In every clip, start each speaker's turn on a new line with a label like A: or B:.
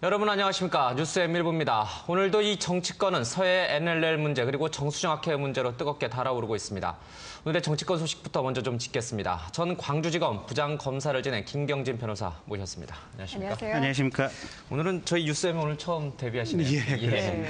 A: 여러분 안녕하십니까. 뉴스 M1부입니다. 오늘도 이 정치권은 서해 NLL 문제 그리고 정수정학회 문제로 뜨겁게 달아오르고 있습니다. 오늘의 정치권 소식부터 먼저 좀 짚겠습니다. 전 광주지검 부장검사를 지낸 김경진 변호사 모셨습니다. 안녕하십니까.
B: 안녕하세요.
C: 안녕하십니까.
A: 오늘은 저희 뉴스 M 오늘 처음 데뷔하시네요.
C: 예, 그렇습니다.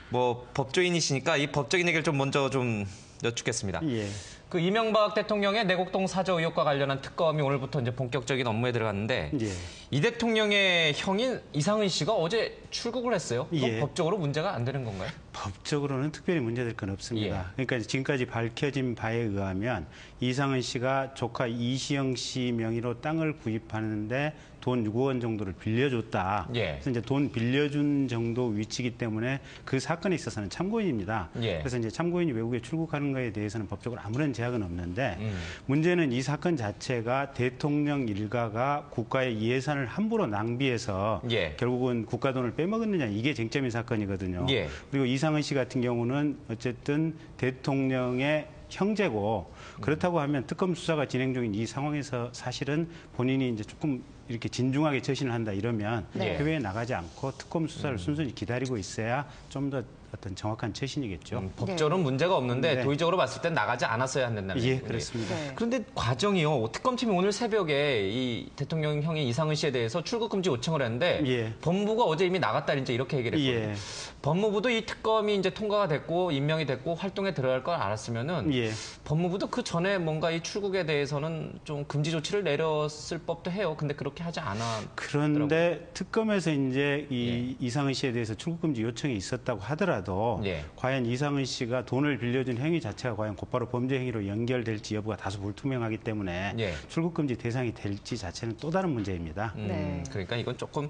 A: 뭐 법조인이시니까 이 법적인 얘기를 좀 먼저 좀 여쭙겠습니다.
C: 예.
A: 그 이명박 대통령의 내곡동 사저 의혹과 관련한 특검이 오늘부터 이제 본격적인 업무에 들어갔는데
C: 예.
A: 이 대통령의 형인 이상은 씨가 어제 출국을 했어요. 그건
C: 예.
A: 법적으로 문제가 안 되는 건가요?
C: 법적으로는 특별히 문제될 건 없습니다.
A: 예.
C: 그러니까 지금까지 밝혀진 바에 의하면 이상은 씨가 조카 이시영 씨 명의로 땅을 구입하는데 돈 6억 원 정도를 빌려줬다.
A: 예.
C: 그래서 이제 돈 빌려준 정도 위치이기 때문에 그 사건에 있어서는 참고인입니다.
A: 예.
C: 그래서 이제 참고인이 외국에 출국하는 거에 대해서는 법적으로 아무런 제약은 없는데 문제는 이 사건 자체가 대통령 일가가 국가의 예산을 함부로 낭비해서
A: 예.
C: 결국은 국가 돈을 빼먹었느냐 이게 쟁점인 사건이거든요.
A: 예.
C: 그리고 이상은 씨 같은 경우는 어쨌든 대통령의 형제고 그렇다고 하면 특검 수사가 진행 중인 이 상황에서 사실은 본인이 이제 조금 이렇게 진중하게 처신을 한다 이러면
A: 네.
C: 해외에 나가지 않고 특검 수사를 순순히 기다리고 있어야 좀 더 어떤 정확한 처신이겠죠.
A: 법적으로는 문제가 없는데
C: 네.
A: 도의적으로 봤을 땐 나가지 않았어야 한다는
C: 예,
A: 얘기예요.
C: 그렇습니다.
B: 네.
A: 그런데 과정이요. 특검팀이 오늘 새벽에 이 대통령 형인 이상은 씨에 대해서 출국 금지 요청을 했는데
C: 예.
A: 법무부가 어제 이미 나갔다 이제 이렇게 얘기를 했거든요.
C: 예.
A: 법무부도 이 특검이 이제 통과가 됐고 임명이 됐고 활동에 들어갈 걸 알았으면은
C: 예.
A: 법무부도 그 전에 뭔가 이 출국에 대해서는 좀 금지 조치를 내렸을 법도 해요. 근데 그렇게 하지 않았더라고요.
C: 그런데 특검에서 이제 이 이상은 씨에 대해서 출국 금지 요청이 있었다고 하더라도
A: 예.
C: 과연 이상은 씨가 돈을 빌려준 행위 자체가 과연 곧바로 범죄 행위로 연결될지 여부가 다소 불투명하기 때문에
A: 예.
C: 출국 금지 대상이 될지 자체는 또 다른 문제입니다.
B: 네.
A: 그러니까 이건 조금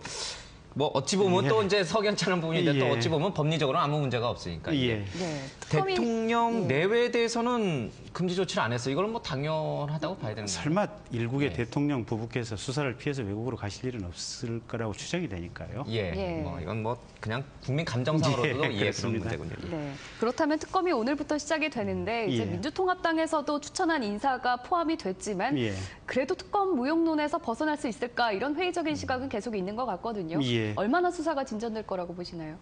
A: 뭐 어찌 보면
C: 예.
A: 또 이제 석연찮은 부분인데 또
C: 예.
A: 어찌 보면 법리적으로는 아무 문제가 없으니까. 이게.
C: 예.
B: 네.
A: 대통령 내외에 대해서는 금지 조치를 안 했어요. 이걸 뭐 당연하다고 봐야 되는 거예요.
C: 설마 일국의
A: 예.
C: 대통령 부부께서 수사를 피해서 외국으로 가실 일은 없을 거라고 추정이 되니까요.
A: 예.
B: 예.
A: 뭐 이건 뭐 그냥 국민 감정상으로도
C: 예,
A: 이해스러운
C: 그렇습니다.
A: 문제군요.
B: 네. 그렇다면 특검이 오늘부터 시작이 되는데 이제
C: 예.
B: 민주통합당에서도 추천한 인사가 포함이 됐지만
C: 예.
B: 그래도 특검 무용론에서 벗어날 수 있을까 이런 회의적인 시각은 계속 있는 것 같거든요.
C: 예.
B: 얼마나 수사가 진전될 거라고 보시나요?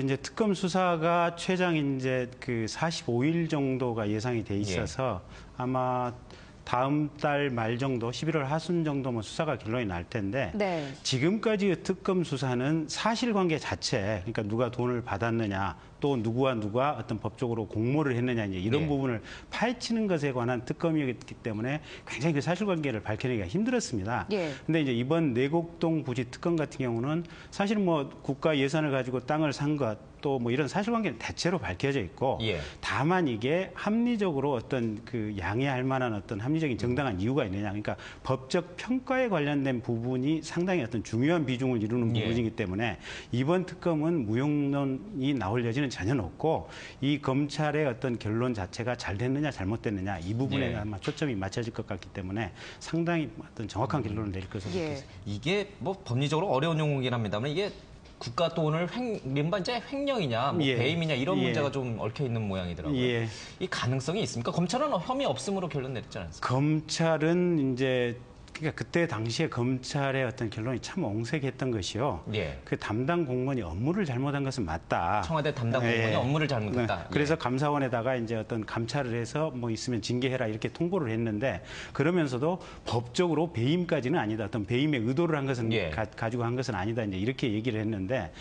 C: 이제 특검 수사가 최장 이제 그 45일 정도가 예상이 돼 있어서 아마 다음 달 말 정도, 11월 하순 정도면 수사가 결론이 날 텐데
B: 네.
C: 지금까지의 특검 수사는 사실관계 자체, 그러니까 누가 돈을 받았느냐, 또 누구와 누가 어떤 법적으로 공모를 했느냐 이제 이런
A: 예.
C: 부분을 파헤치는 것에 관한 특검이었기 때문에 굉장히 그 사실관계를 밝혀내기가 힘들었습니다.
B: 예.
C: 근데 이제 이번 내곡동 부지 특검 같은 경우는 사실 뭐 국가 예산을 가지고 땅을 산 것 또 뭐 이런 사실관계는 대체로 밝혀져 있고
A: 예.
C: 다만 이게 합리적으로 어떤 그 양해할 만한 어떤 합리적인 정당한 이유가 있느냐, 그러니까 법적 평가에 관련된 부분이 상당히 어떤 중요한 비중을 이루는
A: 예.
C: 부분이기 때문에 이번 특검은 무용론이 나올 여지는 전혀 없고 이 검찰의 어떤 결론 자체가 잘 됐느냐 잘못됐느냐 이 부분에
A: 예.
C: 아마 초점이 맞춰질 것 같기 때문에 상당히 어떤 정확한 결론을 내릴 것으로
B: 예.
C: 보겠습니다.
A: 이게 뭐 법리적으로 어려운 용어긴 합니다만 이게 국가 돈을 민반제 횡령이냐, 뭐
C: 예.
A: 배임이냐 이런
C: 예.
A: 문제가 좀 얽혀 있는 모양이더라고요.
C: 예.
A: 이 가능성이 있습니까? 검찰은 혐의 없음으로 결론 내렸지 않습니까?
C: 검찰은 이제 그러니까 그때 당시에 검찰의 어떤 결론이 참 옹색했던 것이요.
A: 예.
C: 그 담당 공무원이 업무를 잘못한 것은 맞다.
A: 청와대 담당 공무원이
C: 예.
A: 업무를 잘못했다.
C: 네.
A: 예.
C: 그래서 감사원에다가 이제 어떤 감찰을 해서 뭐 있으면 징계해라 이렇게 통보를 했는데 그러면서도 법적으로 배임까지는 아니다. 어떤 배임의 의도를 한 것은
A: 예.
C: 가지고 한 것은 아니다. 이제 이렇게 얘기를 했는데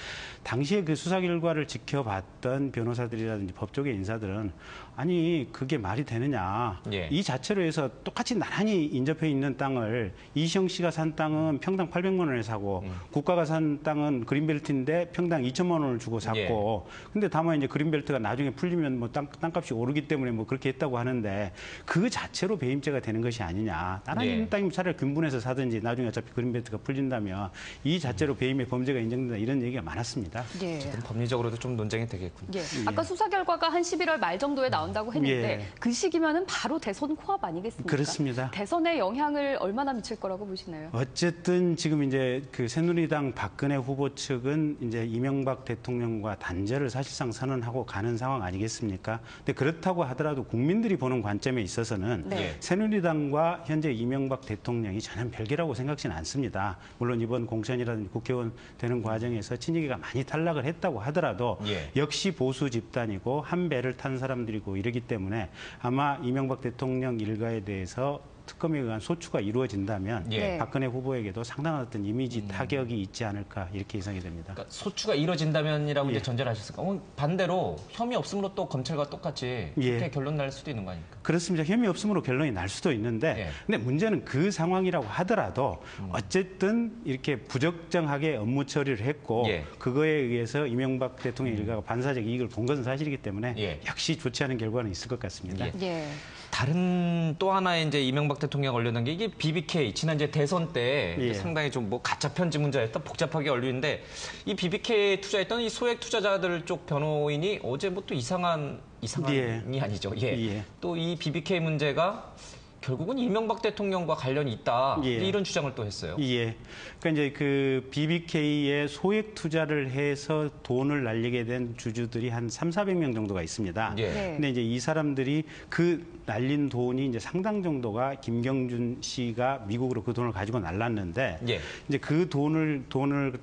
C: 당시에 그 수사 결과를 지켜봤던 변호사들이라든지 법조계 인사들은 아니 그게 말이 되느냐.
A: 예.
C: 이 자체로 해서 똑같이 나란히 인접해 있는 땅을 이시영 씨가 산 땅은 평당 800만 원에 사고 국가가 산 땅은 그린벨트인데 평당 2천만 원을 주고 샀고 근데 다만 이제 그린벨트가 나중에 풀리면 뭐 땅값이 오르기 때문에 뭐 그렇게 했다고 하는데 그 자체로 배임죄가 되는 것이 아니냐. 나란히 있는 땅이면 차라리 균분해서 사든지 나중에 어차피 그린벨트가 풀린다면 이 자체로 배임의 범죄가 인정된다 이런 얘기가 많았습니다.
B: 예.
A: 그럼 법리적으로도 좀 논쟁이 되겠군요.
B: 예. 아까 수사 결과가 한 11월 말 정도에 나온다고 했는데
C: 예.
B: 그 시기면은 바로 대선 코앞 아니겠습니까?
C: 그렇습니다.
B: 대선에 영향을 얼마나 미칠 거라고 보시나요?
C: 어쨌든 지금 이제 그 새누리당 박근혜 후보 측은 이제 이명박 대통령과 단절을 사실상 선언하고 가는 상황 아니겠습니까? 근데 그렇다고 하더라도 국민들이 보는 관점에 있어서는
B: 네.
C: 새누리당과 현재 이명박 대통령이 전혀 별개라고 생각지는 않습니다. 물론 이번 공천이라든지 국회의원 되는 과정에서 친이계가 많이 탈락을 했다고 하더라도
A: 예.
C: 역시 보수 집단이고 한 배를 탄 사람들이고 이러기 때문에 아마 이명박 대통령 일가에 대해서 특검에 의한 소추가 이루어진다면
A: 예.
C: 박근혜 후보에게도 상당한 어떤 이미지 타격이 있지 않을까 이렇게 예상이 됩니다.
A: 그러니까 소추가 이뤄진다면이라고
C: 예.
A: 이제 전제를 하셨을까? 반대로 혐의 없음으로 또 검찰과 똑같이 그렇게
C: 예.
A: 결론 날 수도 있는 거 아닙니까?
C: 그렇습니다. 혐의 없음으로 결론이 날 수도 있는데
A: 예.
C: 근데 문제는 그 상황이라고 하더라도 어쨌든 이렇게 부적정하게 업무 처리를 했고
A: 예.
C: 그거에 의해서 이명박 대통령 일가가 반사적 이익을 본 것은 사실이기 때문에
A: 예.
C: 역시 좋지 않은 결과는 있을 것 같습니다.
A: 예.
B: 예.
A: 다른 또 하나의 이제 이명박 대통령 관련된 게 이게 BBK 지난 이제 대선 때
C: 예.
A: 상당히 좀 뭐 가짜 편지 문제였다 복잡하게 얼리는데 이 BBK 투자했던 이 소액 투자자들 쪽 변호인이 어제 뭐 또 이상한이 아니죠. 예.
C: 예.
A: 또 이 BBK 문제가 결국은 이명박 대통령과 관련이 있다.
C: 예.
A: 이런 주장을 또 했어요.
C: 예. 그러니까 이제 그 BBK에 소액 투자를 해서 돈을 날리게 된 주주들이 한 3,400명 정도가 있습니다.
A: 예.
B: 네.
C: 근데 이제 이 사람들이 그 날린 돈이 이제 상당 정도가 김경준 씨가 미국으로 그 돈을 가지고 날랐는데
A: 예.
C: 이제 그 돈을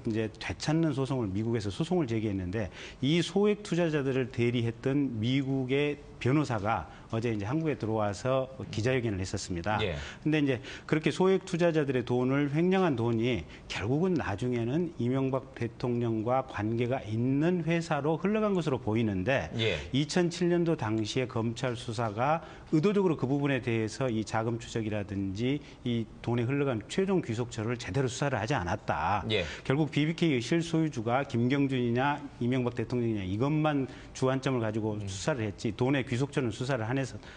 C: 이제 되찾는 소송을 미국에서 소송을 제기했는데 이 소액 투자자들을 대리했던 미국의 변호사가 어제 이제 한국에 들어와서 기자회견을 했었습니다.
A: 예.
C: 근데 이제 그렇게 소액 투자자들의 돈을 횡령한 돈이 결국은 나중에는 이명박 대통령과 관계가 있는 회사로 흘러간 것으로 보이는데
A: 예.
C: 2007년도 당시에 검찰 수사가 의도적으로 그 부분에 대해서 이 자금 추적이라든지 이 돈이 흘러간 최종 귀속처를 제대로 수사를 하지 않았다.
A: 예.
C: 결국 BBK의 실소유주가 김경준이냐 이명박 대통령이냐 이것만 주안점을 가지고 수사를 했지 돈의 귀속처는 수사를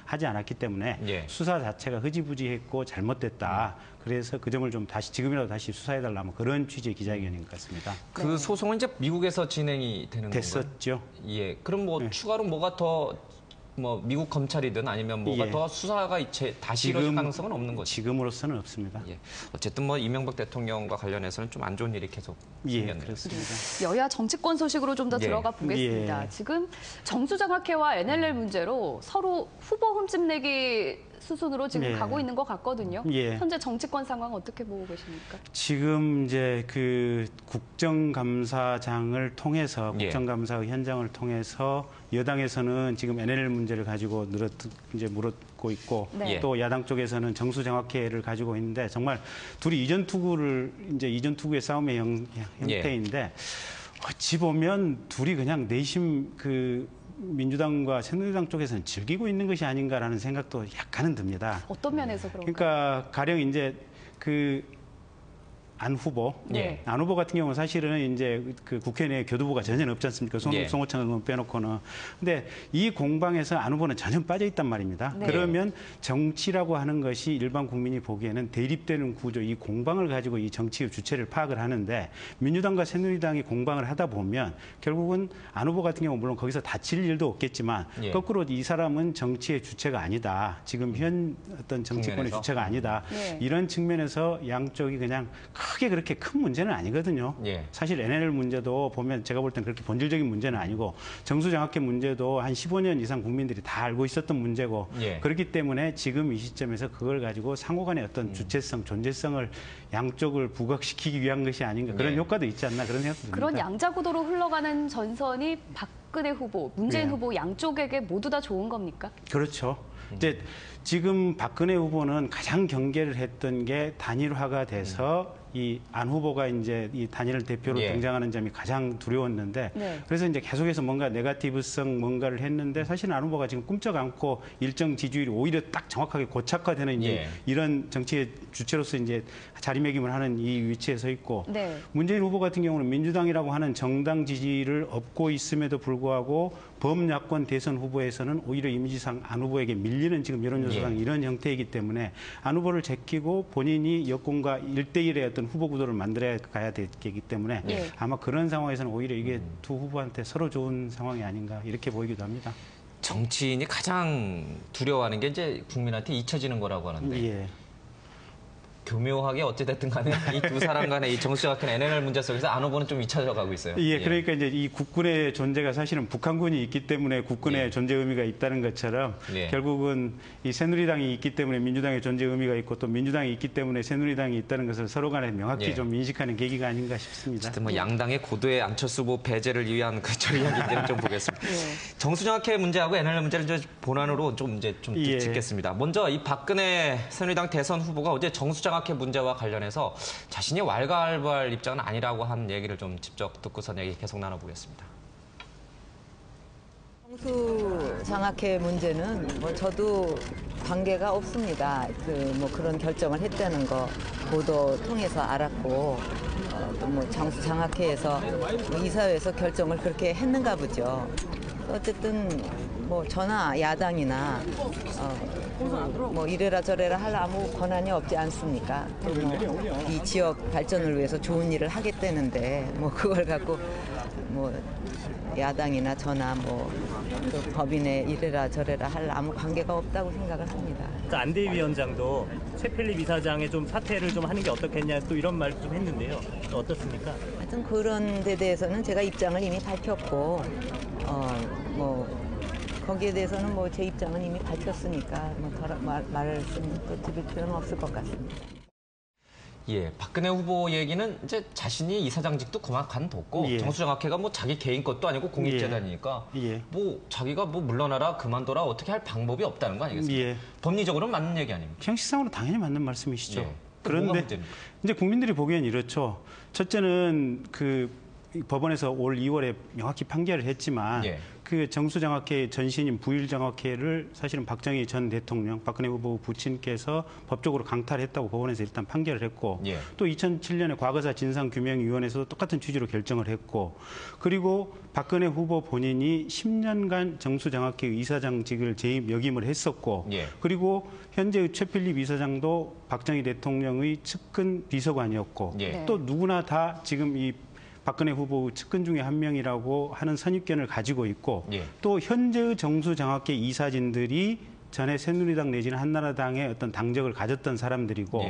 C: 하지 않았기 때문에
A: 예.
C: 수사 자체가 흐지부지했고 잘못됐다. 그래서 그 점을 좀 다시 지금이라도 다시 수사해달라 뭐 그런 취지의 기자회견인 것 같습니다.
A: 그 소송은 이제 미국에서 진행이 되는 건가요?
C: 됐었죠.
A: 예. 그럼 뭐
C: 네.
A: 추가로 뭐가 더 뭐 미국 검찰이든 아니면 뭐가
C: 예.
A: 더 수사가 다시 이뤄질 가능성은 없는 거죠.
C: 지금으로서는 없습니다.
A: 예. 어쨌든 뭐 이명박 대통령과 관련해서는 좀 안 좋은 일이 계속
C: 예,
A: 생겼네요.
C: 그렇습니다.
B: 여야 정치권 소식으로 좀 더
A: 예.
B: 들어가 보겠습니다.
C: 예.
B: 지금 정수장학회와 NLL 문제로 서로 후보 흠집내기 수순으로 지금
C: 예.
B: 가고 있는 것 같거든요.
C: 예.
B: 현재 정치권 상황 어떻게 보고 계십니까?
C: 지금 이제 그 국정감사장을 통해서
A: 예.
C: 국정감사 현장을 통해서 여당에서는 지금 NLL 문제를 가지고 이제 물었고 있고
B: 네.
C: 또 야당 쪽에서는 정수정학회를 가지고 있는데 정말 둘이 이전투구의 싸움의 형태인데 어찌 보면 둘이 그냥 내심 그 민주당과 새누리당 쪽에서는 즐기고 있는 것이 아닌가라는 생각도 약간은 듭니다.
B: 어떤 면에서 그런가요?
C: 그러니까 가령 이제 그 안 후보,
A: 예.
C: 안 후보 같은 경우는 사실은 이제 그 국회 내에 교두보가 전혀 없지 않습니까?
A: 예.
C: 송호창 의원 빼놓고는. 근데 이 공방에서 안 후보는 전혀 빠져 있단 말입니다.
B: 네.
C: 그러면 정치라고 하는 것이 일반 국민이 보기에는 대립되는 구조, 이 공방을 가지고 이 정치의 주체를 파악을 하는데 민주당과 새누리당이 공방을 하다 보면 결국은 안 후보 같은 경우 물론 거기서 다칠 일도 없겠지만
A: 예.
C: 거꾸로 이 사람은 정치의 주체가 아니다. 지금 현 어떤 정치권의
A: 국면에서?
C: 주체가 아니다.
B: 네.
C: 이런 측면에서 양쪽이 그냥 크게 그렇게 큰 문제는 아니거든요.
A: 예.
C: 사실 NLL 문제도 보면 제가 볼 땐 그렇게 본질적인 문제는 아니고 정수장학회 문제도 한 15년 이상 국민들이 다 알고 있었던 문제고
A: 예.
C: 그렇기 때문에 지금 이 시점에서 그걸 가지고 상호 간의 어떤 주체성, 존재성을 양쪽을 부각시키기 위한 것이 아닌가 그런
A: 예.
C: 효과도 있지 않나 그런 생각도 듭니다.
B: 그런 양자구도로 흘러가는 전선이 박근혜 후보, 문재인
C: 네.
B: 후보 양쪽에게 모두 다 좋은 겁니까?
C: 그렇죠. 이제 지금 박근혜 후보는 가장 경계를 했던 게 단일화가 돼서 이 안 후보가 이제 이 단일 대표로
A: 예.
C: 등장하는 점이 가장 두려웠는데
B: 네.
C: 그래서 이제 계속해서 뭔가 네거티브성 뭔가를 했는데 사실 안 후보가 지금 꿈쩍 않고 일정 지지율이 오히려 딱 정확하게 고착화되는 이제
A: 예.
C: 이런 정치의 주체로서 이제 자리매김을 하는 이 위치에 서 있고
B: 네.
C: 문재인 후보 같은 경우는 민주당이라고 하는 정당 지지를 얻고 있음에도 불구하고 범야권 대선 후보에서는 오히려 이미지상 안 후보에게 밀리는 지금 여론조사상
A: 예.
C: 이런 형태이기 때문에 안 후보를 제끼고 본인이 여권과 1대1의 어떤 후보 구도를 만들어 가야 되기 때문에
B: 예.
C: 아마 그런 상황에서는 오히려 이게 두 후보한테 서로 좋은 상황이 아닌가 이렇게 보이기도 합니다.
A: 정치인이 가장 두려워하는 게 이제 국민한테 잊혀지는 거라고 하는데
C: 예.
A: 교묘하게 어찌됐든 간에 이 두 사람 간의 이 정수정확한 NLL 문제 속에서 안 후보는 좀 잊혀져 가고 있어요.
C: 예, 그러니까 이제 이 국군의 존재가 사실은 북한군이 있기 때문에 국군의 존재 의미가 있다는 것처럼 결국은 이 새누리당이 있기 때문에 민주당의 존재 의미가 있고 또 민주당이 있기 때문에 새누리당이 있다는 것을 서로 간에 명확히 좀 인식하는 계기가 아닌가 싶습니다.
A: 어쨌든 뭐 양당의 고도의 안철수 후보 배제를 위한 그 전략인지는 좀 보겠습니다. 정수정확회 문제하고 NLL 문제를 이제 본안으로 좀 짚겠습니다. 먼저 이 박근혜 새누리당 대선 후보가 어제 정수정확회 문제와 관련해서 자신이 왈가왈부할 입장은 아니라고 한 얘기를 좀 직접 듣고선 얘기 계속 나눠보겠습니다.
D: 정수장학회 문제는 뭐 저도 관계가 없습니다. 뭐 그런 결정을 했다는 거 보도 통해서 알았고 또 뭐 정수장학회에서 이사회에서 결정을 그렇게 했는가 보죠. 어쨌든 뭐 저나 야당이나 뭐 이래라 저래라 할 아무 권한이 없지 않습니까? 또 뭐 이 지역 발전을 위해서 좋은 일을 하겠다는데 뭐 그걸 갖고 뭐 야당이나 저나 뭐 그 법인에 이래라 저래라 할 아무 관계가 없다고 생각을 합니다.
E: 안대희 위원장도 최필립 이사장의 좀 사퇴를 좀 하는 게 어떻겠냐 또 이런 말도 좀 했는데요. 어떻습니까?
D: 하여튼 그런 데 대해서는 제가 입장을 이미 밝혔고 뭐 거기에 대해서는 뭐 제 입장은 이미 밝혔으니까 뭐 더 말씀 또 드릴 필요는 없을 것 같습니다.
A: 예, 박근혜 후보 얘기는 이제 자신이 이사장직도 그만뒀고 정수정학회가 뭐 자기 개인 것도 아니고 공익재단이니까 뭐 자기가 뭐 물러나라 그만둬라 어떻게 할 방법이 없다는 거 아니겠습니까? 법리적으로는 맞는 얘기 아닙니까?
C: 형식상으로 당연히 맞는 말씀이시죠. 그런데 이제 국민들이 보기엔 이렇죠. 첫째는 그 법원에서 올 2월에 명확히 판결을 했지만 그 정수정확회 전신인 부일정확회를 사실은 박정희 전 대통령, 박근혜 후보 부친께서 법적으로 강탈했다고 법원에서 일단 판결을 했고 또 2007년에 과거사 진상규명위원회에서도 똑같은 취지로 결정을 했고 그리고 박근혜 후보 본인이 10년간 정수정확회 이사장직을 재임 역임을 했었고 그리고 현재의 최필립 이사장도 박정희 대통령의 측근 비서관이었고 또 누구나 다 지금 이 박근혜 후보 측근 중에 한 명이라고 하는 선입견을 가지고 있고 또 현재의 정수장학회 이사진들이 전에 새누리당 내지는 한나라당의 어떤 당적을 가졌던 사람들이고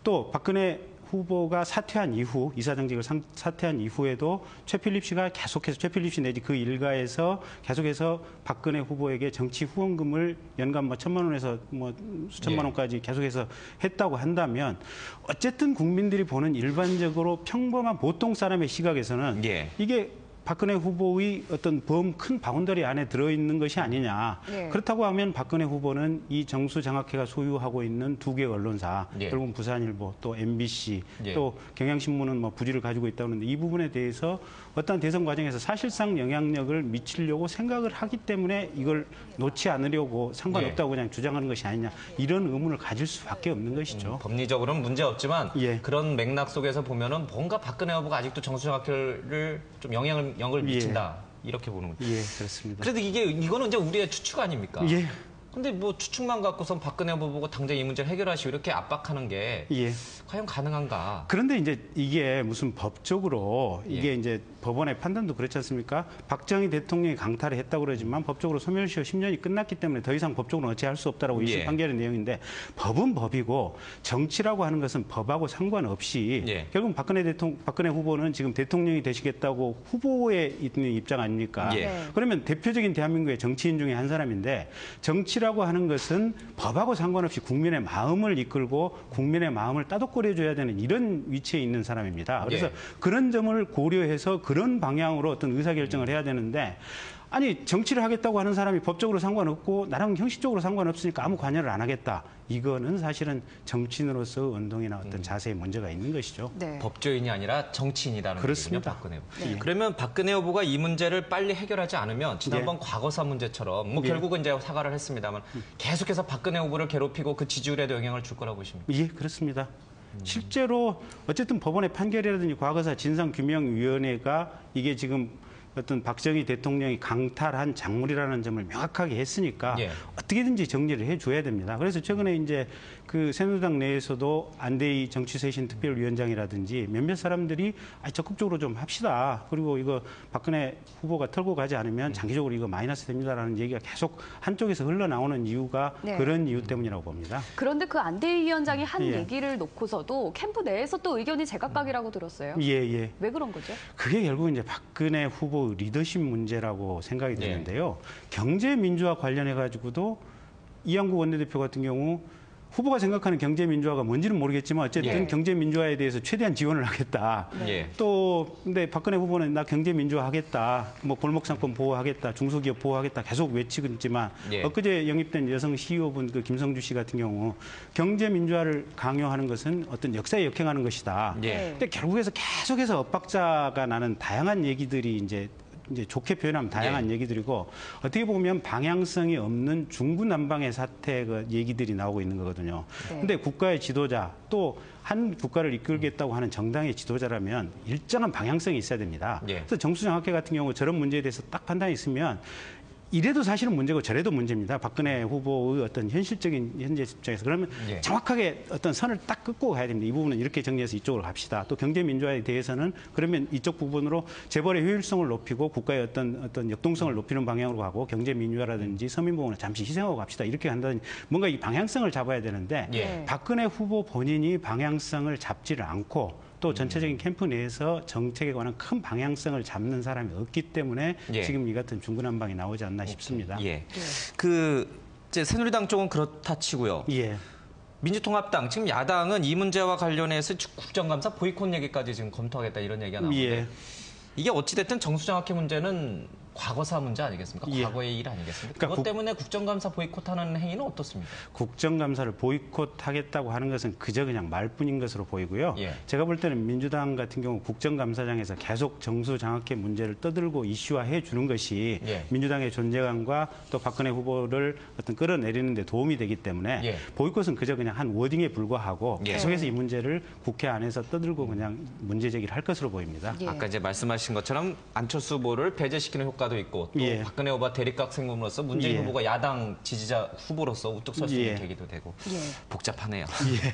C: 또 박근혜 후보가 사퇴한 이후 이사장직을 사퇴한 이후에도 최필립 씨가 계속해서 최필립 씨 내지 그 일가에서 계속해서 박근혜 후보에게 정치 후원금을 연간 뭐 1,000만 원에서 뭐 수천만 원까지 계속해서 했다고 한다면 어쨌든 국민들이 보는 일반적으로 평범한 보통 사람의 시각에서는 이게 박근혜 후보의 어떤 큰 바운더리 안에 들어있는 것이 아니냐. 그렇다고 하면 박근혜 후보는 이 정수장학회가 소유하고 있는 두 개 언론사, 결국은 부산일보, 또 MBC, 또 경향신문은 뭐 부지를 가지고 있다고 하는데 이 부분에 대해서 어떤 대선 과정에서 사실상 영향력을 미치려고 생각을 하기 때문에 이걸 놓지 않으려고 상관없다고 그냥 주장하는 것이 아니냐. 이런 의문을 가질 수밖에 없는 것이죠.
A: 법리적으로는 문제 없지만 그런 맥락 속에서 보면은 뭔가 박근혜 후보가 아직도 정수정학회를 좀 영향을 미친다. 이렇게 보는 거죠.
C: 그렇습니다.
A: 그래도 이거는 이제 우리의 추측 아닙니까? 근데 뭐 추측만 갖고선 박근혜 후보 보고 당장 이 문제를 해결하시고 이렇게 압박하는 게 과연 가능한가?
C: 그런데 이제 이게 무슨 법적으로 이게 이제 법원의 판단도 그렇지 않습니까? 박정희 대통령이 강탈을 했다고 그러지만 법적으로 소멸시효 10년이 끝났기 때문에 더 이상 법적으로 어찌할 수 없다라고 1심 판결의 내용인데 법은 법이고 정치라고 하는 것은 법하고 상관없이 결국 박근혜 후보는 지금 대통령이 되시겠다고 후보에 있는 입장 아닙니까? 그러면 대표적인 대한민국의 정치인 중에 한 사람인데 정치라고 하는 것은 법하고 상관없이 국민의 마음을 이끌고 국민의 마음을 따독거려줘야 되는 이런 위치에 있는 사람입니다. 그래서 그런 점을 고려해서 그런 방향으로 어떤 의사결정을 해야 되는데 아니 정치를 하겠다고 하는 사람이 법적으로 상관없고 나랑 형식적으로 상관없으니까 아무 관여를 안 하겠다. 이거는 사실은 정치인으로서 운동이나 어떤 자세에 문제가 있는 것이죠.
A: 법조인이 아니라 정치인이라는
C: 그렇습니다.
A: 박근혜 후보. 그러면 박근혜 후보가 이 문제를 빨리 해결하지 않으면 지난번 과거사 문제처럼 뭐 결국은 이제 사과를 했습니다만 계속해서 박근혜 후보를 괴롭히고 그 지지율에도 영향을 줄 거라고 보십니까?
C: 그렇습니다. 실제로 어쨌든 법원의 판결이라든지 과거사 진상규명위원회가 이게 지금 어떤 박정희 대통령이 강탈한 작물이라는 점을 명확하게 했으니까
A: 예.
C: 어떻게든지 정리를 해줘야 됩니다. 그래서 최근에 이제 그 새누리당 내에서도 안대희 정치쇄신 특별위원장이라든지 몇몇 사람들이 적극적으로 좀 합시다. 그리고 이거 박근혜 후보가 털고 가지 않으면 장기적으로 이거 마이너스 됩니다라는 얘기가 계속 한쪽에서 흘러나오는 이유가
B: 네.
C: 그런 이유 때문이라고 봅니다.
B: 그런데 그 안대희 위원장이 한
C: 예.
B: 얘기를 놓고서도 캠프 내에서 또 의견이 제각각이라고 들었어요.
C: 예, 예.
B: 왜 그런 거죠?
C: 그게 결국 이제 박근혜 후보 리더십 문제라고 생각이 되는데요. 경제 민주화 관련해 가지고도 이양구 원내대표 같은 경우 후보가 생각하는 경제 민주화가 뭔지는 모르겠지만 어쨌든
A: 예.
C: 경제 민주화에 대해서 최대한 지원을 하겠다.
A: 예.
C: 또 근데 박근혜 후보는 나 경제 민주화 하겠다. 뭐 골목 상권 보호하겠다. 중소기업 보호하겠다. 계속 외치지만
A: 예.
C: 엊그제 영입된 여성 CEO분 그 김성주 씨 같은 경우 경제 민주화를 강요하는 것은 어떤 역사에 역행하는 것이다.
A: 예.
C: 근데 결국에서 계속해서 엇박자가 나는 다양한 얘기들이 이제 좋게 표현하면 다양한 얘기들이고 어떻게 보면 방향성이 없는 중구난방의 사태 그 얘기들이 나오고 있는 거거든요. 근데 국가의 지도자 또 한 국가를 이끌겠다고 하는 정당의 지도자라면 일정한 방향성이 있어야 됩니다.
A: 예.
C: 그래서 정수장학회 같은 경우 저런 문제에 대해서 딱 판단이 있으면 이래도 사실은 문제고 저래도 문제입니다. 박근혜 후보의 어떤 현실적인 현재 입장에서 그러면
A: 예.
C: 정확하게 어떤 선을 딱 긋고 가야 됩니다. 이 부분은 이렇게 정리해서 이쪽으로 갑시다. 또 경제 민주화에 대해서는 그러면 이쪽 부분으로 재벌의 효율성을 높이고 국가의 어떤 역동성을 높이는 방향으로 가고 경제 민주화라든지 서민 부분을 잠시 희생하고 갑시다. 이렇게 간다든지 뭔가 이 방향성을 잡아야 되는데
A: 예.
C: 박근혜 후보 본인이 방향성을 잡지를 않고 또 전체적인 캠프 내에서 정책에 관한 큰 방향성을 잡는 사람이 없기 때문에
A: 예.
C: 지금 이 같은 중구난방이 나오지 않나 싶습니다.
A: 예. 그 이제 새누리당 쪽은 그렇다 치고요.
C: 예.
A: 민주통합당 지금 야당은 이 문제와 관련해서 국정감사 보이콧 얘기까지 지금 검토하겠다 이런 얘기가 나오는데
C: 예.
A: 이게 어찌됐든 정수장학회 문제는 과거사 문제 아니겠습니까?
C: 예.
A: 과거의 일 아니겠습니까?
C: 그러니까
A: 그것 때문에 국정감사 보이콧하는 행위는 어떻습니까?
C: 국정감사를 보이콧하겠다고 하는 것은 그저 그냥 말뿐인 것으로 보이고요.
A: 예.
C: 제가 볼 때는 민주당 같은 경우 국정감사장에서 계속 정수장학회 문제를 떠들고 이슈화해 주는 것이
A: 예.
C: 민주당의 존재감과 또 박근혜 후보를 어떤 끌어내리는 데 도움이 되기 때문에
A: 예.
C: 보이콧은 그저 그냥 한 워딩에 불과하고
A: 예.
C: 계속해서 이 문제를 국회 안에서 떠들고 그냥 문제 제기를 할 것으로 보입니다.
B: 예.
A: 아까 이제 말씀하신 것처럼 안철수 후보를 배제시키는 효과도 있고 또
C: 예.
A: 박근혜 후보가 대립각 생금으로서 문재인
C: 예.
A: 후보가 야당 지지자 후보로서 우뚝 설 수 있는
C: 예.
A: 계기도 되고
B: 예.
A: 복잡하네요.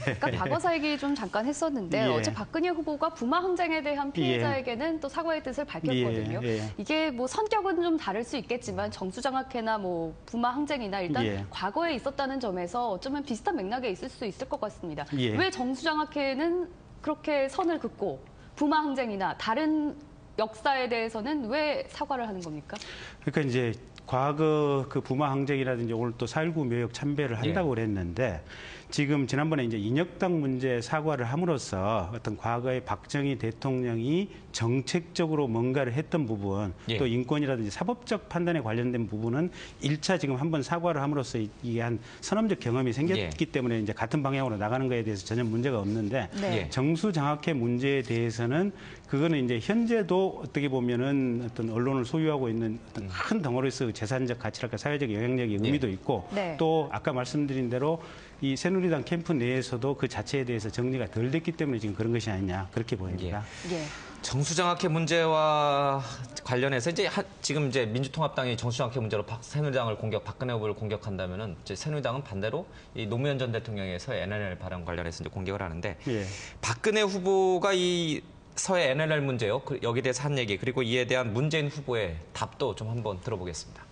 B: 그러니까 과거사 얘기 좀 잠깐 했었는데
C: 예.
B: 어제 박근혜 후보가 부마 항쟁에 대한 피해자에게는 또 사과의 뜻을 밝혔거든요.
C: 예. 예.
B: 이게 뭐 성격은 좀 다를 수 있겠지만 정수장학회나 뭐 부마 항쟁이나 일단
C: 예.
B: 과거에 있었다는 점에서 어쩌면 비슷한 맥락에 있을 수 있을 것 같습니다.
C: 예.
B: 왜 정수장학회는 그렇게 선을 긋고 부마 항쟁이나 다른 역사에 대해서는 왜 사과를 하는 겁니까?
C: 그러니까 이제 과거 그 부마 항쟁이라든지 오늘 또 4.19 묘역 참배를 한다고 그랬는데 지금 지난번에 이제 인혁당 문제 사과를 함으로써 어떤 과거의 박정희 대통령이 정책적으로 뭔가를 했던 부분
A: 예.
C: 또 인권이라든지 사법적 판단에 관련된 부분은 1차 지금 한번 사과를 함으로써 이게 한 선언적 경험이 생겼기 때문에 이제 같은 방향으로 나가는 거에 대해서 전혀 문제가 없는데
B: 네.
A: 예.
C: 정수장학회 문제에 대해서는 그거는 이제 현재도 어떻게 보면은 어떤 언론을 소유하고 있는 어떤 큰 덩어리에서 재산적 가치랄까 사회적 영향력의 의미도 있고
B: 네.
C: 또 아까 말씀드린 대로 이 새누리당 캠프 내에서도 그 자체에 대해서 정리가 덜 됐기 때문에 지금 그런 것이 아니냐 그렇게 보입니다.
B: 예.
A: 정수장학회 문제와 관련해서 이제 지금 이제 민주통합당이 정수장학회 문제로 새누리당을 박근혜 후보를 공격한다면은 이제 새누리당은 반대로 이 노무현 전 대통령의 서해 NLL 발언 관련해서 이제 공격을 하는데
C: 예.
A: 박근혜 후보가 이 서해 NLL 문제요. 여기에 대해서 한 얘기 그리고 이에 대한 문재인 후보의 답도 좀 한번 들어보겠습니다.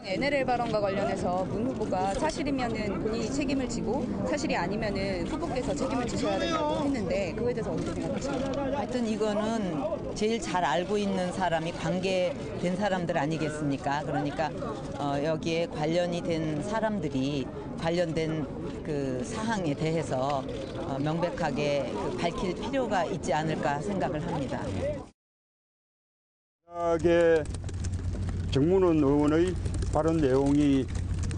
F: NLL 발언과 관련해서 문 후보가 사실이면은 본인이 책임을 지고 사실이 아니면은 후보께서 책임을 지셔야 된다고 했는데 그거에 대해서 어떻게 생각하십니까?
D: 하여튼 이거는 제일 잘 알고 있는 사람이 관계된 사람들 아니겠습니까? 그러니까 여기에 관련이 된 사람들이 관련된 그 사항에 대해서 명백하게 밝힐 필요가 있지 않을까 생각을 합니다.
G: 정문원 의원의 발언 내용이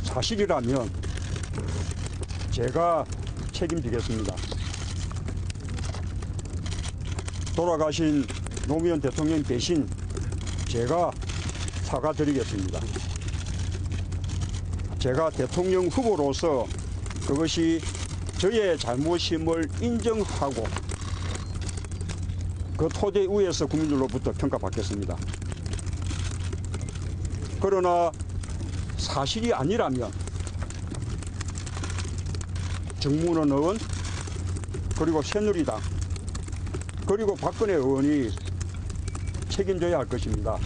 G: 사실이라면 제가 책임지겠습니다. 돌아가신 노무현 대통령 대신 제가 사과드리겠습니다. 제가 대통령 후보로서 그것이 저의 잘못임을 인정하고 그 토대 위에서 국민들로부터 평가받겠습니다. 그러나 사실이 아니라면 정문원 의원 그리고 새누리당 그리고 박근혜 의원이 책임져야 할 것입니다.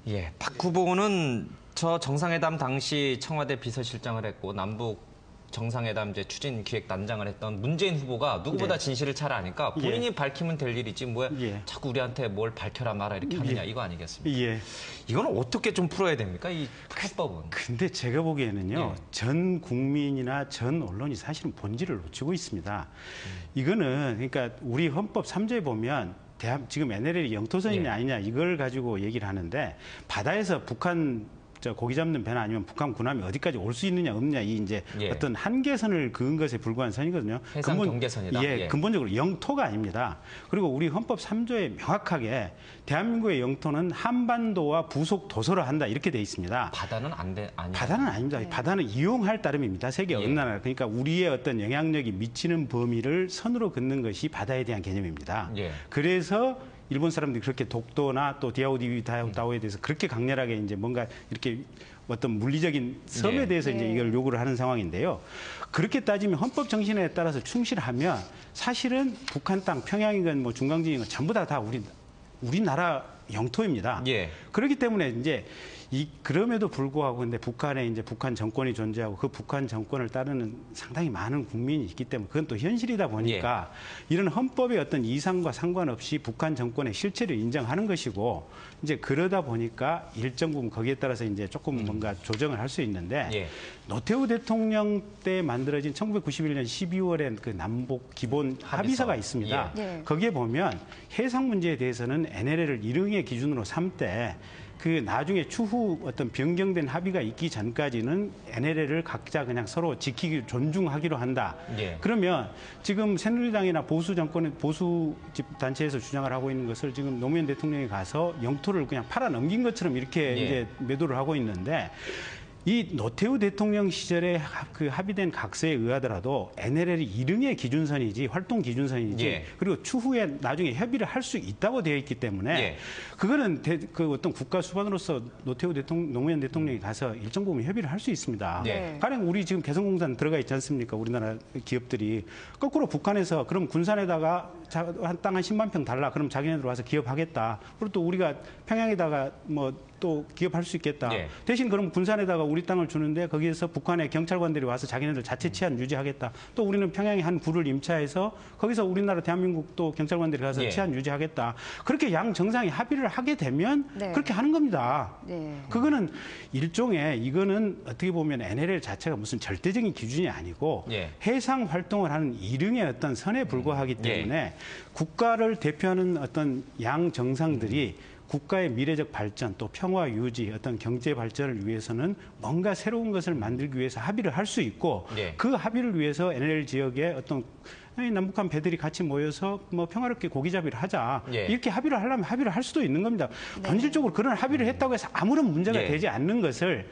A: 예, 박 후보는 저 정상회담 당시 청와대 비서실장을 했고 남북 정상회담 이제 추진 기획단장을 했던 문재인 후보가 누구보다
C: 네.
A: 진실을 잘 아니까 본인이 밝히면 될 일이지 뭐
C: 예.
A: 자꾸 우리한테 뭘 밝혀라 마라 이렇게 하느냐
C: 예.
A: 이거 아니겠습니까?
C: 예.
A: 이건 어떻게 좀 풀어야 됩니까? 이 해법은.
C: 근데 제가 보기에는요,
A: 예.
C: 전 국민이나 전 언론이 사실은 본질을 놓치고 있습니다. 이거는 그러니까 우리 헌법 3조에 보면 지금 NLL이 영토선이냐
A: 예.
C: 아니냐 이걸 가지고 얘기를 하는데 바다에서 북한 고기 잡는 배나 아니면 북한 군함이 어디까지 올 수 있느냐 없느냐 이 이제
A: 예.
C: 어떤 한계선을 그은 것에 불과한 선이거든요.
A: 해상 경계선이다.
C: 예,
A: 예.
C: 근본적으로 영토가 아닙니다. 그리고 우리 헌법 3조에 명확하게 대한민국의 영토는 한반도와 부속 도서로 한다 이렇게 돼 있습니다.
A: 바다는 아니에요.
C: 바다는 아닙니다. 바다는 이용할 따름입니다. 세계
A: 예.
C: 어느 나라. 그러니까 우리의 어떤 영향력이 미치는 범위를 선으로 긋는 것이 바다에 대한 개념입니다.
A: 예.
C: 그래서 일본 사람들이 그렇게 독도나 또 디아오디다오에 대해서 그렇게 강렬하게 이제 뭔가 이렇게 어떤 물리적인 섬에
A: 예.
C: 대해서 이제 이걸 요구를 하는 상황인데요. 그렇게 따지면 헌법 정신에 따라서 충실하면 사실은 북한 땅, 평양이건 뭐 중강진이건 전부 다 우리나라 영토입니다.
A: 예.
C: 그렇기 때문에 이제 그럼에도 불구하고 근데 북한에 이제 북한 정권이 존재하고 그 북한 정권을 따르는 상당히 많은 국민이 있기 때문에 그건 또 현실이다 보니까 이런 헌법의 어떤 이상과 상관없이 북한 정권의 실체를 인정하는 것이고 이제 그러다 보니까 일정 부분 거기에 따라서 이제 조금 뭔가 조정을 할 수 있는데
A: 예.
C: 노태우 대통령 때 만들어진 1991년 12월에 그 남북 기본 합의서가 있습니다.
B: 예.
C: 거기에 보면 해상 문제에 대해서는 NLL을 일응의 기준으로 삼되 그 나중에 추후 어떤 변경된 합의가 있기 전까지는 NLL을 각자 그냥 서로 지키기 존중하기로 한다.
A: 예.
C: 그러면 지금 새누리당이나 보수 정권의 보수 단체에서 주장을 하고 있는 것을 지금 노무현 대통령이 가서 영토를 그냥 팔아 넘긴 것처럼 이렇게
A: 예.
C: 이제 매도를 하고 있는데 이 노태우 대통령 시절에 그 합의된 각서에 의하더라도 NLL이 일응의 기준선이지 활동 기준선이지
A: 예.
C: 그리고 추후에 나중에 협의를 할 수 있다고 되어 있기 때문에
A: 예.
C: 그거는 그 어떤 국가 수반으로서 노무현 대통령이 가서 일정 부분 협의를 할 수 있습니다.
A: 네.
C: 가령 우리 지금 개성공단 들어가 있지 않습니까? 우리나라 기업들이 거꾸로 북한에서 그럼 군산에다가 땅 한 10만 평 달라. 그럼 자기네들 와서 기업하겠다. 그리고 또 우리가 평양에다가 뭐 또 기업할 수 있겠다.
A: 예.
C: 대신 그럼 군산에다가 우리 땅을 주는데 거기에서 북한의 경찰관들이 와서 자기네들 자체 치안 유지하겠다. 또 우리는 평양에 한 구를 임차해서 거기서 우리나라 대한민국 또 경찰관들이 가서
A: 예.
C: 치안 유지하겠다. 그렇게 양 정상이 합의를 하게 되면
B: 네.
C: 그렇게 하는 겁니다.
B: 네.
C: 그거는 일종의 이거는 어떻게 보면 NLL 자체가 무슨 절대적인 기준이 아니고
A: 예.
C: 해상 활동을 하는 일응의 어떤 선에 불과하기 때문에 국가를 대표하는 어떤 양 정상들이 국가의 미래적 발전 또 평화 유지 어떤 경제 발전을 위해서는 뭔가 새로운 것을 만들기 위해서 합의를 할 수 있고
A: 예.
C: 그 합의를 위해서 NLL 지역의 어떤 남북한 배들이 같이 모여서 뭐 평화롭게 고기잡이를 하자
A: 예.
C: 이렇게 합의를 하려면 합의를 할 수도 있는 겁니다. 본질적으로 그런 합의를 했다고 해서 아무런 문제가
A: 예.
C: 되지 않는 것을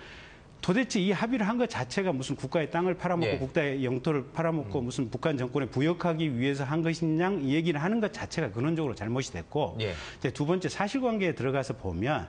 C: 도대체 이 합의를 한 것 자체가 무슨 국가의 땅을 팔아먹고
A: 예.
C: 국가의 영토를 팔아먹고 무슨 북한 정권에 부역하기 위해서 한 것이냐 이 얘기를 하는 것 자체가 근원적으로 잘못이 됐고
A: 예.
C: 이제 두 번째 사실관계에 들어가서 보면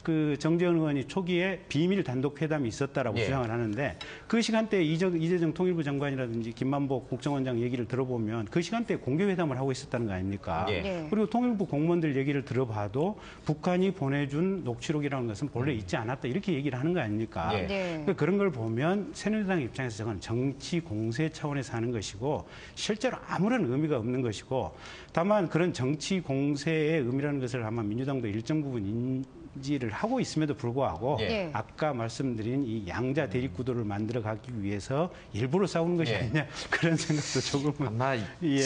C: 그 정재원 의원이 초기에 비밀 단독 회담이 있었다라고
A: 예.
C: 주장을 하는데 그 시간대에 이재정 통일부 장관이라든지 김만복 국정원장 얘기를 들어보면 그 시간대에 공개 회담을 하고 있었다는 거 아닙니까?
A: 예.
B: 네.
C: 그리고 통일부 공무원들 얘기를 들어봐도 북한이 보내준 녹취록이라는 것은 본래 있지 않았다 이렇게 얘기를 하는 거 아닙니까?
A: 예.
B: 네.
C: 그러니까 그런 걸 보면 새누리당 입장에서 저건 정치 공세 차원에서 하는 것이고 실제로 아무런 의미가 없는 것이고 다만 그런 정치 공세의 의미라는 것을 아마 민주당도 일정 부분 인지를 하고 있음에도 불구하고
A: 예.
C: 아까 말씀드린 이 양자 대립 구도를 만들어 가기 위해서 일부러 싸우는 것이
A: 예.
C: 아니냐 그런 생각도 조금은
A: 아마
C: 예.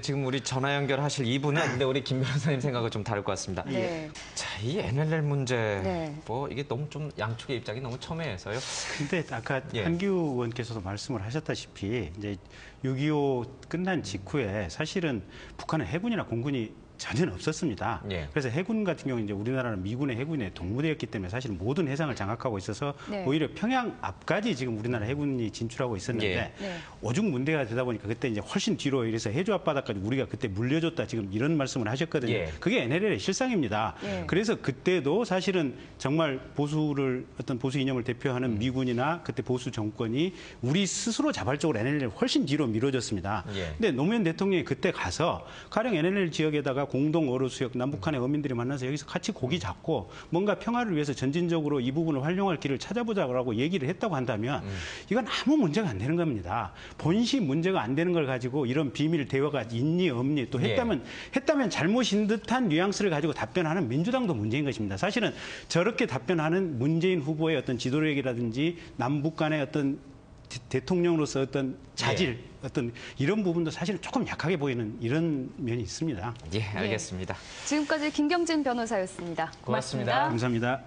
A: 지금 우리 전화 연결하실 이분은 근데 우리 김 변호사님 생각은 좀 다를 것 같습니다.
B: 네.
A: 자, 이 NLL 문제
B: 네.
A: 뭐 이게 너무 좀 양쪽의 입장이 너무 첨예해서요.
C: 근데 아까
A: 예.
C: 한규 의원께서도 말씀을 하셨다시피 이제 6.25 끝난 직후에 사실은 북한은 해군이나 공군이 전혀 없었습니다.
A: 예.
C: 그래서 해군 같은 경우 이제 우리나라는 미군의 해군의 동무대였기 때문에 사실 모든 해상을 장악하고 있어서
B: 네.
C: 오히려 평양 앞까지 지금 우리나라 해군이 진출하고 있었는데
A: 예.
B: 네.
C: 오죽 문제가 되다 보니까 그때 이제 훨씬 뒤로 이래서 해주 앞바다까지 우리가 그때 물려줬다 지금 이런 말씀을 하셨거든요.
A: 예.
C: 그게 NLL의 실상입니다.
B: 예.
C: 그래서 그때도 사실은 정말 어떤 보수 이념을 대표하는 미군이나 그때 보수 정권이 우리 스스로 자발적으로 NLL을 훨씬 뒤로 밀어줬습니다.
A: 예.
C: 근데 노무현 대통령이 그때 가서 가령 NLL 지역에다가 공동 어로 수역 남북한의 어민들이 만나서 여기서 같이 고기 잡고 뭔가 평화를 위해서 전진적으로 이 부분을 활용할 길을 찾아보자고 얘기를 했다고 한다면 이건 아무 문제가 안 되는 겁니다. 본시 문제가 안 되는 걸 가지고 이런 비밀 대화가 있니 없니 또 했다면 잘못인 듯한 뉘앙스를 가지고 답변하는 민주당도 문제인 것입니다. 사실은 저렇게 답변하는 문재인 후보의 어떤 지도력이라든지 남북 간의 어떤 대통령으로서 어떤 자질, 어떤 이런 부분도 사실은 조금 약하게 보이는 이런 면이 있습니다.
A: 예, 알겠습니다.
B: 지금까지 김경진 변호사였습니다.
A: 고맙습니다.
C: 감사합니다.